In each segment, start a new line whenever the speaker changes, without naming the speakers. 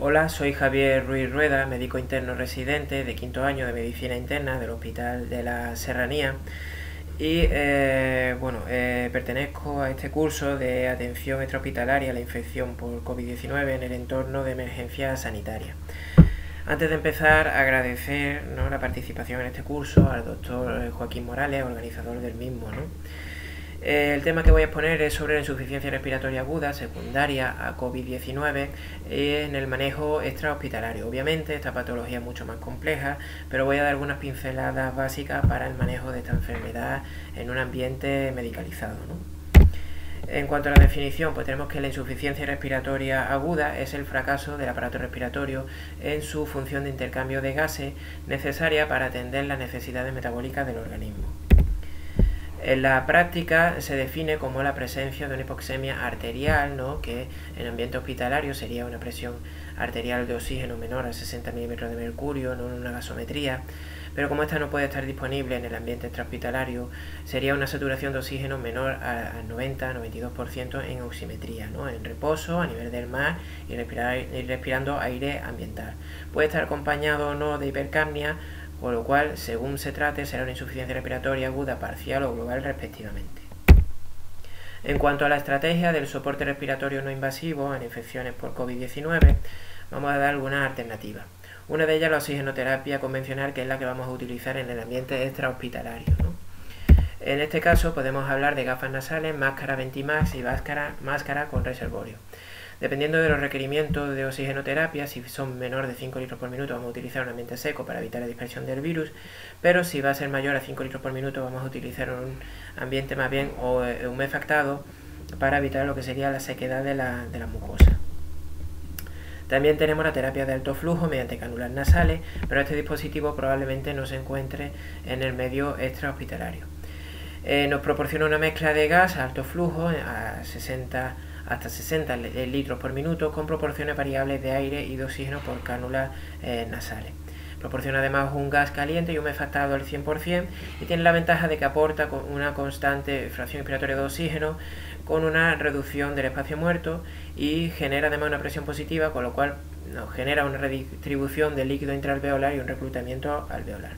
Hola, soy Javier Ruiz Rueda, médico interno residente de quinto año de Medicina Interna del Hospital de la Serranía y pertenezco a este curso de atención extrahospitalaria a la infección por COVID-19 en el entorno de emergencia sanitaria. Antes de empezar, agradecer la participación en este curso al doctor Joaquín Morales, organizador del mismo. El tema que voy a exponer es sobre la insuficiencia respiratoria aguda secundaria a COVID-19 en el manejo extrahospitalario. Obviamente esta patología es mucho más compleja, pero voy a dar algunas pinceladas básicas para el manejo de esta enfermedad en un ambiente medicalizado. En cuanto a la definición, pues tenemos que la insuficiencia respiratoria aguda es el fracaso del aparato respiratorio en su función de intercambio de gases necesaria para atender las necesidades metabólicas del organismo. En la práctica se define como la presencia de una hipoxemia arterial, que en ambiente hospitalario sería una presión arterial de oxígeno menor a 60 milímetros de mercurio, no en una gasometría, pero como esta no puede estar disponible en el ambiente extrahospitalario, sería una saturación de oxígeno menor al 90-92% en oximetría, en reposo, a nivel del mar y respirando aire ambiental. Puede estar acompañado o no de hipercapnia, con lo cual, según se trate, será una insuficiencia respiratoria aguda, parcial o global respectivamente. En cuanto a la estrategia del soporte respiratorio no invasivo en infecciones por COVID-19, vamos a dar algunas alternativas. Una de ellas es la oxigenoterapia convencional, que es la que vamos a utilizar en el ambiente extrahospitalario. En este caso podemos hablar de gafas nasales, máscara Ventimax y máscara con reservorio. Dependiendo de los requerimientos de oxigenoterapia, si son menor de 5 litros por minuto vamos a utilizar un ambiente seco para evitar la dispersión del virus, pero si va a ser mayor a 5 litros por minuto vamos a utilizar un ambiente más bien humefactado para evitar lo que sería la sequedad de la mucosa. También tenemos la terapia de alto flujo mediante cánulas nasales, pero este dispositivo probablemente no se encuentre en el medio extrahospitalario. Nos proporciona una mezcla de gas a alto flujo hasta 60 litros por minuto con proporciones variables de aire y de oxígeno por cánulas nasales. Proporciona además un gas caliente y humefactado al 100% y tiene la ventaja de que aporta una constante fracción inspiratoria de oxígeno con una reducción del espacio muerto y genera además una presión positiva, con lo cual nos genera una redistribución del líquido intraalveolar y un reclutamiento alveolar.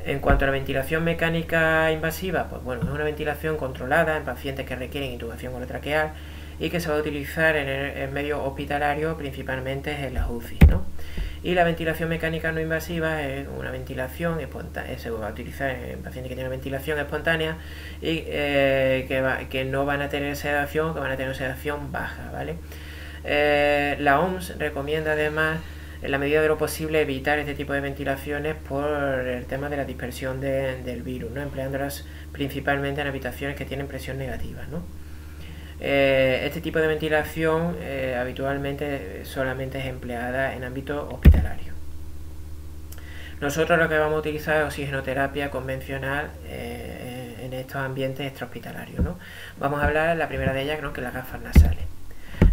En cuanto a la ventilación mecánica invasiva, es una ventilación controlada en pacientes que requieren intubación orotraqueal y que se va a utilizar en el medio hospitalario, principalmente en las UCI. Y la ventilación mecánica no invasiva es una ventilación espontánea, se va a utilizar en pacientes que tienen ventilación espontánea y que no van a tener sedación, que van a tener sedación baja, ¿vale? La OMS recomienda además, en la medida de lo posible, evitar este tipo de ventilaciones por el tema de la dispersión del virus, empleándolas principalmente en habitaciones que tienen presión negativa. Este tipo de ventilación habitualmente solamente es empleada en ámbito hospitalario. Nosotros lo que vamos a utilizar es oxigenoterapia convencional en estos ambientes extrahospitalarios. Vamos a hablar, la primera de ellas, que es las gafas nasales.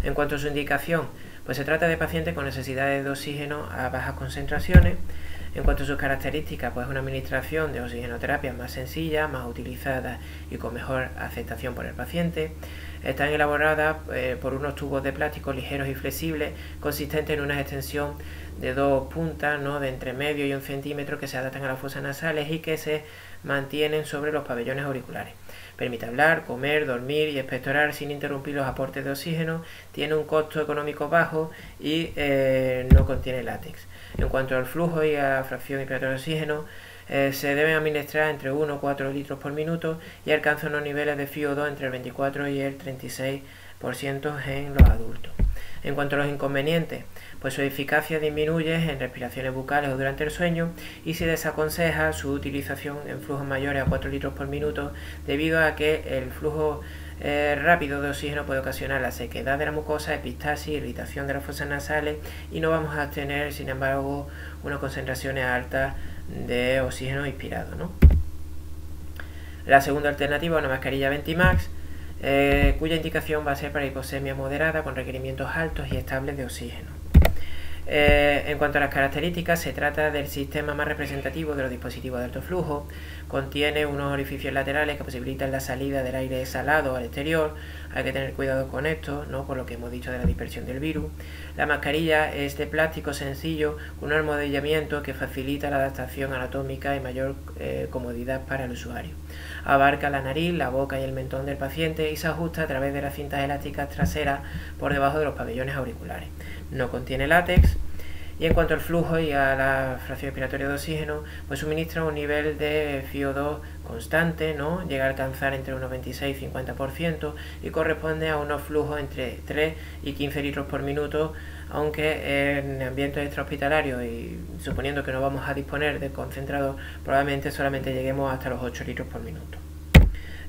En cuanto a su indicación, pues se trata de pacientes con necesidades de oxígeno a bajas concentraciones. En cuanto a sus características, pues una administración de oxigenoterapia más sencilla, más utilizada y con mejor aceptación por el paciente. Están elaboradas por unos tubos de plástico ligeros y flexibles, consistentes en una extensión de 2 puntas, de entre medio y 1 centímetro, que se adaptan a las fosas nasales y que se mantienen sobre los pabellones auriculares. Permite hablar, comer, dormir y expectorar sin interrumpir los aportes de oxígeno, tiene un costo económico bajo y no contiene látex. En cuanto al flujo y a la fracción inspiratoria de oxígeno, se deben administrar entre 1 y 4 litros por minuto y alcanzan unos niveles de FiO2 entre el 24 y el 36% en los adultos. En cuanto a los inconvenientes, pues su eficacia disminuye en respiraciones bucales o durante el sueño y se desaconseja su utilización en flujos mayores a 4 litros por minuto debido a que el flujo rápido de oxígeno puede ocasionar la sequedad de la mucosa, epistasis, irritación de las fosas nasales y no vamos a tener, sin embargo, unas concentraciones altas de oxígeno inspirado. La segunda alternativa es una mascarilla Ventimax, cuya indicación va a ser para hipoxemia moderada con requerimientos altos y estables de oxígeno. En cuanto a las características, se trata del sistema más representativo de los dispositivos de alto flujo. Contiene unos orificios laterales que posibilitan la salida del aire exhalado al exterior. Hay que tener cuidado con esto, ¿no? Por lo que hemos dicho de la dispersión del virus. La mascarilla es de plástico sencillo con un almohadillamiento que facilita la adaptación anatómica y mayor comodidad para el usuario. Abarca la nariz, la boca y el mentón del paciente y se ajusta a través de las cintas elásticas traseras por debajo de los pabellones auriculares. No contiene látex. Y en cuanto al flujo y a la fracción expiratoria de oxígeno, pues suministra un nivel de FiO2 constante, ¿no? Llega a alcanzar entre unos 26 y 50% y corresponde a unos flujos entre 3 y 15 litros por minuto, aunque en ambientes extrahospitalarios y suponiendo que no vamos a disponer de concentrados, probablemente solamente lleguemos hasta los 8 litros por minuto.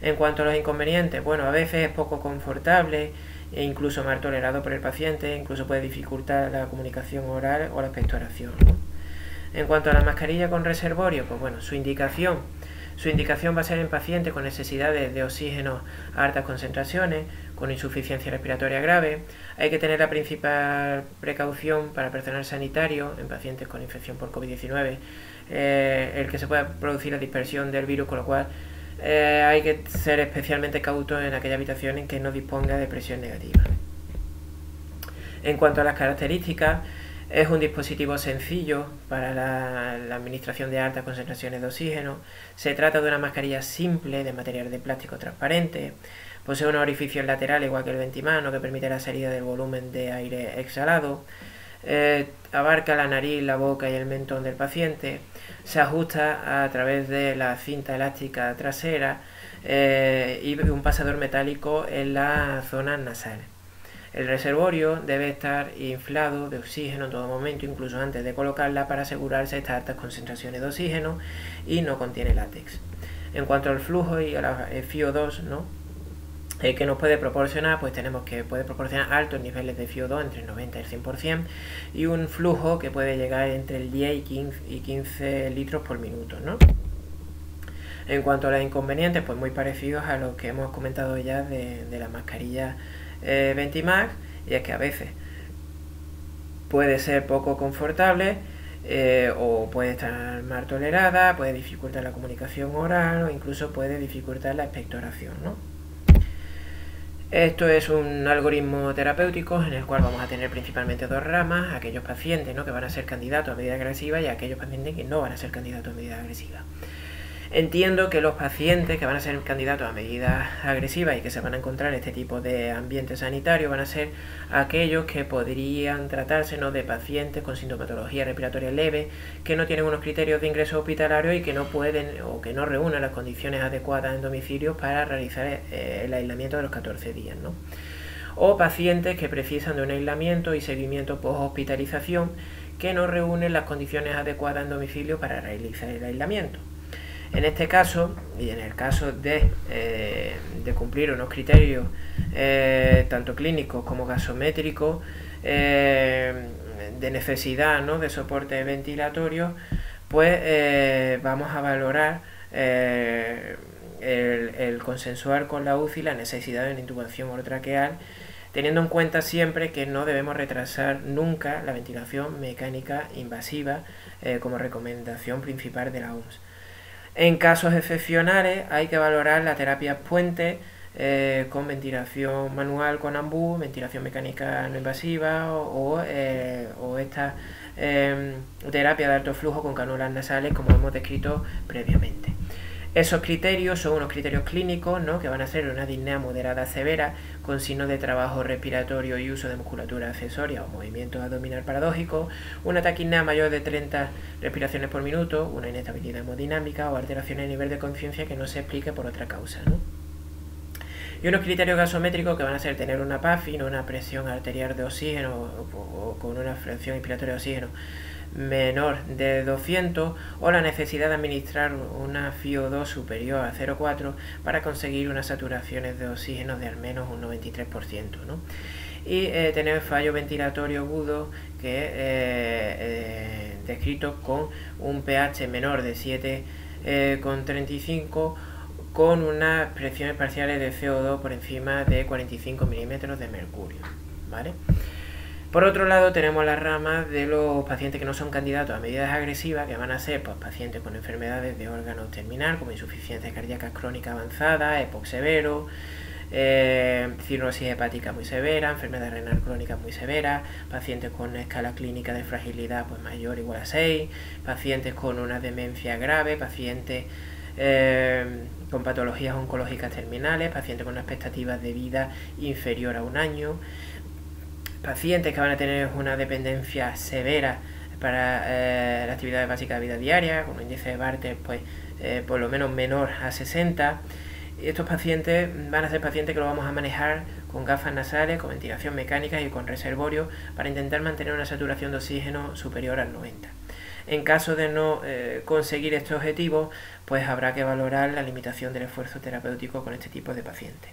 En cuanto a los inconvenientes, bueno, a veces es poco confortable e incluso mal tolerado por el paciente, incluso puede dificultar la comunicación oral o la expectoración, ¿no? En cuanto a la mascarilla con reservorio, pues bueno, su indicación va a ser en pacientes con necesidades de oxígeno a altas concentraciones, con insuficiencia respiratoria grave. Hay que tener la principal precaución para el personal sanitario en pacientes con infección por COVID-19, el que se pueda producir la dispersión del virus, con lo cual hay que ser especialmente cautos en aquella habitación en que no disponga de presión negativa. En cuanto a las características, es un dispositivo sencillo para la administración de altas concentraciones de oxígeno. Se trata de una mascarilla simple de material de plástico transparente. Posee unos orificios laterales igual que el Ventimano que permite la salida del volumen de aire exhalado. Abarca la nariz, la boca y el mentón del paciente. Se ajusta a través de la cinta elástica trasera y un pasador metálico en la zona nasal. El reservorio debe estar inflado de oxígeno en todo momento, incluso antes de colocarla, para asegurarse de estas altas concentraciones de oxígeno, y no contiene látex. En cuanto al flujo y a la FiO2, ¿no? Que nos puede proporcionar, pues tenemos que puede proporcionar altos niveles de FiO2 entre el 90 y el 100% y un flujo que puede llegar entre el 10 y 15 litros por minuto, ¿no? En cuanto a los inconvenientes, pues muy parecidos a los que hemos comentado ya de la mascarilla Ventimax, y es que a veces puede ser poco confortable o puede estar mal tolerada, puede dificultar la comunicación oral o incluso puede dificultar la expectoración, ¿no? Esto es un algoritmo terapéutico en el cual vamos a tener principalmente dos ramas: aquellos pacientes, ¿no?, que van a ser candidatos a medida agresiva y aquellos pacientes que no van a ser candidatos a medida agresiva. Entiendo que los pacientes que van a ser candidatos a medidas agresivas y que se van a encontrar en este tipo de ambiente sanitario van a ser aquellos que podrían tratarse, ¿no?, de pacientes con sintomatología respiratoria leve, que no tienen unos criterios de ingreso hospitalario y que no pueden o que no reúnen las condiciones adecuadas en domicilio para realizar el aislamiento de los 14 días, ¿no? O pacientes que precisan de un aislamiento y seguimiento post-hospitalización que no reúnen las condiciones adecuadas en domicilio para realizar el aislamiento. En este caso, y en el caso de cumplir unos criterios tanto clínicos como gasométricos, de necesidad, ¿no?, de soporte ventilatorio, pues vamos a valorar el consensuar con la UCI la necesidad de una intubación orotraqueal, teniendo en cuenta siempre que no debemos retrasar nunca la ventilación mecánica invasiva como recomendación principal de la OMS. En casos excepcionales hay que valorar la terapia puente con ventilación manual con AMBU, ventilación mecánica no invasiva o esta terapia de alto flujo con canulas nasales, como hemos descrito previamente. Esos criterios son unos criterios clínicos, ¿no?, que van a ser una disnea moderada severa con signos de trabajo respiratorio y uso de musculatura accesoria o movimiento abdominal paradójico, una taquipnea mayor de 30 respiraciones por minuto, una inestabilidad hemodinámica o alteraciones a nivel de conciencia que no se explique por otra causa, ¿no? Y unos criterios gasométricos que van a ser tener una PAFI, ¿no?, una presión arterial de oxígeno o con una fracción inspiratoria de oxígeno menor de 200, o la necesidad de administrar una FiO2 superior a 0,4 para conseguir unas saturaciones de oxígeno de al menos un 93%, ¿no? Y tener fallo ventilatorio agudo que descrito con un pH menor de 7,35 con unas presiones parciales de CO2 por encima de 45 milímetros de mercurio, ¿vale? Por otro lado, tenemos la rama de los pacientes que no son candidatos a medidas agresivas, que van a ser pues, pacientes con enfermedades de órganos terminal, como insuficiencia cardíaca crónica avanzada, EPOC severo, cirrosis hepática muy severa, enfermedad renal crónica muy severa, pacientes con una escala clínica de fragilidad pues, mayor o igual a 6, pacientes con una demencia grave, pacientes con patologías oncológicas terminales, pacientes con una expectativa de vida inferior a 1 año, pacientes que van a tener una dependencia severa para la actividad básica de vida diaria, con un índice de Bartter pues, por lo menos menor a 60. Estos pacientes van a ser pacientes que lo vamos a manejar con gafas nasales, con ventilación mecánica y con reservorio para intentar mantener una saturación de oxígeno superior al 90. En caso de no conseguir este objetivo, pues habrá que valorar la limitación del esfuerzo terapéutico con este tipo de pacientes.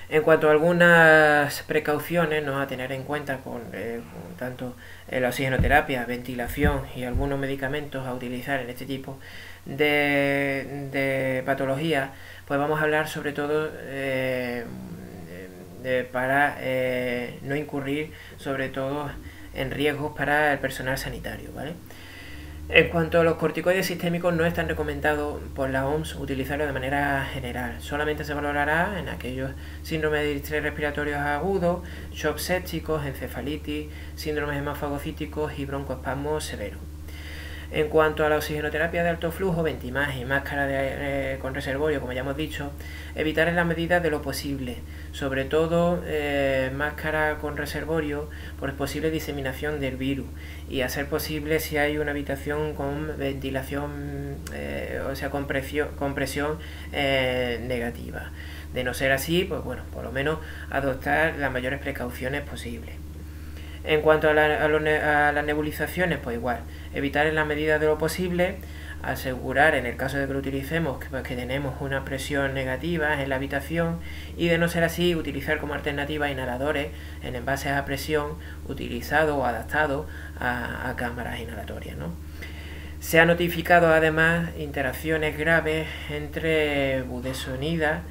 En cuanto a algunas precauciones a tener en cuenta con tanto la oxigenoterapia, ventilación y algunos medicamentos a utilizar en este tipo de patologías, pues vamos a hablar sobre todo para no incurrir sobre todo en riesgos para el personal sanitario, ¿vale? En cuanto a los corticoides sistémicos, no están recomendados por la OMS utilizarlo de manera general. Solamente se valorará en aquellos síndromes de distrés respiratorios agudos, shock sépticos, encefalitis, síndromes hemofagocíticos y broncoespasmos severos. En cuanto a la oxigenoterapia de alto flujo, Ventimag y máscara con reservorio, como ya hemos dicho, evitar en la medida de lo posible, sobre todo máscara con reservorio por posible diseminación del virus y hacer posible si hay una habitación con ventilación, o sea, con presión negativa. De no ser así, pues bueno, por lo menos adoptar las mayores precauciones posibles. En cuanto a las nebulizaciones, pues igual, evitar en la medida de lo posible, asegurar en el caso de que lo utilicemos que tenemos una presión negativa en la habitación y de no ser así, utilizar como alternativa inhaladores en envases a presión utilizados o adaptados a cámaras inhalatorias, ¿no? Se ha notificado además interacciones graves entre budesonida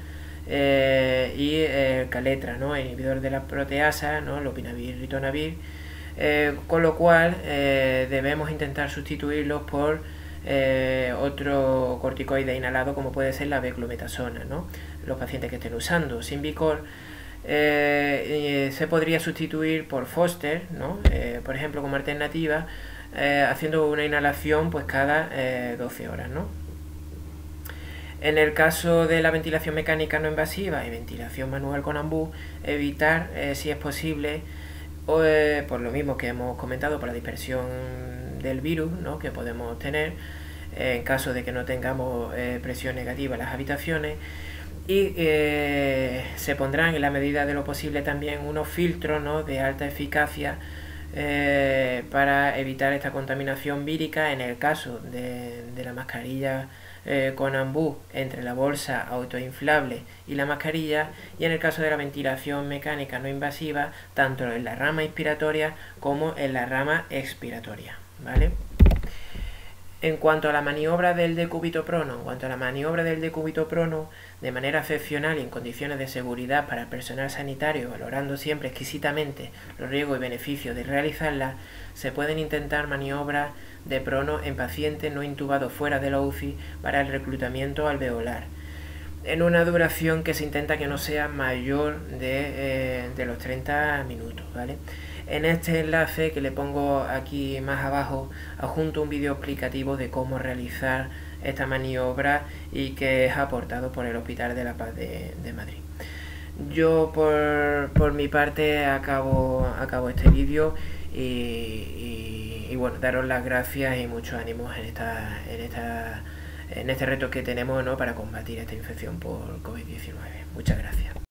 y Caletra, ¿no? Inhibidor de la proteasa, ¿no? Lopinavir, ritonavir, con lo cual debemos intentar sustituirlos por otro corticoide inhalado como puede ser la beclometasona, ¿no? Los pacientes que estén usando Symbicort se podría sustituir por Foster, ¿no? Por ejemplo, como alternativa, haciendo una inhalación pues cada 12 horas, ¿no? En el caso de la ventilación mecánica no invasiva y ventilación manual con AMBU, evitar, si es posible, por lo mismo que hemos comentado, por la dispersión del virus, ¿no? Que podemos tener en caso de que no tengamos presión negativa en las habitaciones. Y se pondrán en la medida de lo posible también unos filtros, ¿no? De alta eficacia para evitar esta contaminación vírica en el caso de la mascarilla con AMBU entre la bolsa autoinflable y la mascarilla, y en el caso de la ventilación mecánica no invasiva tanto en la rama inspiratoria como en la rama expiratoria, ¿vale? En cuanto a la maniobra del decúbito prono, de manera excepcional y en condiciones de seguridad para el personal sanitario, valorando siempre exquisitamente los riesgos y beneficios de realizarla, se pueden intentar maniobras de prono en pacientes no intubados fuera de la UCI para el reclutamiento alveolar, en una duración que se intenta que no sea mayor de los 30 minutos, ¿vale? En este enlace que le pongo aquí más abajo, adjunto un vídeo explicativo de cómo realizar esta maniobra y que es aportado por el Hospital de la Paz de Madrid. Yo por mi parte acabo este vídeo y bueno, daros las gracias y muchos ánimos en este reto que tenemos, ¿no? Para combatir esta infección por COVID-19. Muchas gracias.